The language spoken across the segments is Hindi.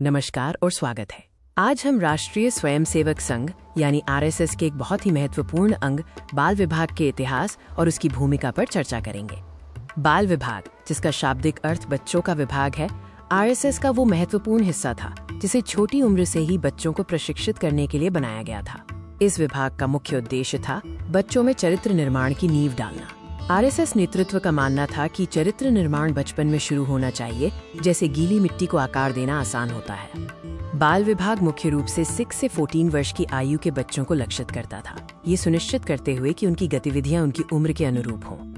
नमस्कार और स्वागत है। आज हम राष्ट्रीय स्वयंसेवक संघ यानी आरएसएस के एक बहुत ही महत्वपूर्ण अंग बाल विभाग के इतिहास और उसकी भूमिका पर चर्चा करेंगे। बाल विभाग, जिसका शाब्दिक अर्थ बच्चों का विभाग है, आरएसएस का वो महत्वपूर्ण हिस्सा था जिसे छोटी उम्र से ही बच्चों को प्रशिक्षित करने के लिए बनाया गया था। इस विभाग का मुख्य उद्देश्य था बच्चों में चरित्र निर्माण की नींव डालना। आरएसएस नेतृत्व का मानना था कि चरित्र निर्माण बचपन में शुरू होना चाहिए, जैसे गीली मिट्टी को आकार देना आसान होता है। बाल विभाग मुख्य रूप से 6 से 14 वर्ष की आयु के बच्चों को लक्षित करता था, ये सुनिश्चित करते हुए कि उनकी गतिविधियां उनकी उम्र के अनुरूप हों।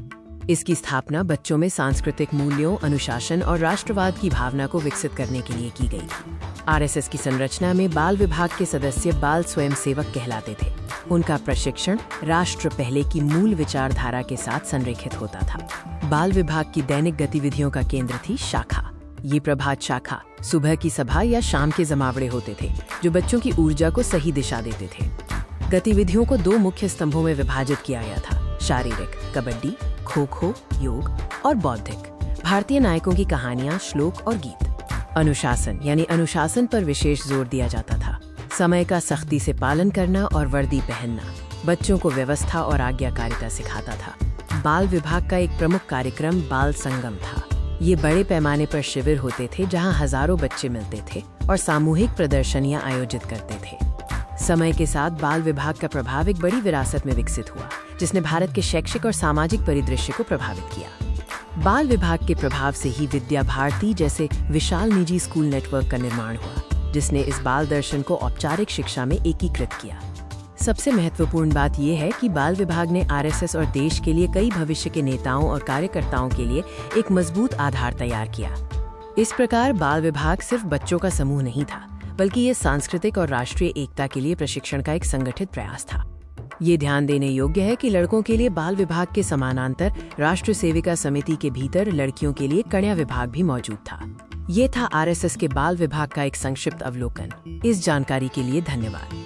इसकी स्थापना बच्चों में सांस्कृतिक मूल्यों, अनुशासन और राष्ट्रवाद की भावना को विकसित करने के लिए की गई। आरएसएस की संरचना में बाल विभाग के सदस्य बाल स्वयंसेवक कहलाते थे। उनका प्रशिक्षण राष्ट्र पहले की मूल विचारधारा के साथ संरेखित होता था। बाल विभाग की दैनिक गतिविधियों का केंद्र थी शाखा। ये प्रभात शाखा, सुबह की सभा या शाम के जमावड़े होते थे जो बच्चों की ऊर्जा को सही दिशा देते थे। गतिविधियों को 2 मुख्य स्तंभों में विभाजित किया गया था: शारीरिक, कबड्डी, खो-खो, योग और बौद्धिक, भारतीय नायकों की कहानियां, श्लोक और गीत। अनुशासन यानी अनुशासन पर विशेष जोर दिया जाता था। समय का सख्ती से पालन करना और वर्दी पहनना बच्चों को व्यवस्था और आज्ञाकारिता सिखाता था। बाल विभाग का एक प्रमुख कार्यक्रम बाल संगम था। ये बड़े पैमाने पर शिविर होते थे जहां हजारों बच्चे मिलते थे और सामूहिक प्रदर्शनियां आयोजित करते थे। समय के साथ बाल विभाग का प्रभाव एक बड़ी विरासत में विकसित हुआ, जिसने भारत के शैक्षिक और सामाजिक परिदृश्य को प्रभावित किया। बाल विभाग के प्रभाव से ही विद्या भारती जैसे विशाल निजी स्कूल नेटवर्क का निर्माण हुआ, जिसने इस बाल दर्शन को औपचारिक शिक्षा में एकीकृत किया। सबसे महत्वपूर्ण बात यह है कि बाल विभाग ने आरएसएस और देश के लिए कई भविष्य के नेताओं और कार्यकर्ताओं के लिए एक मजबूत आधार तैयार किया। इस प्रकार बाल विभाग सिर्फ बच्चों का समूह नहीं था, बल्कि ये सांस्कृतिक और राष्ट्रीय एकता के लिए प्रशिक्षण का एक संगठित प्रयास था। ये ध्यान देने योग्य है कि लड़कों के लिए बाल विभाग के समानांतर राष्ट्र सेविका समिति के भीतर लड़कियों के लिए कन्या विभाग भी मौजूद था। ये था आरएसएस के बाल विभाग का एक संक्षिप्त अवलोकन। इस जानकारी के लिए धन्यवाद।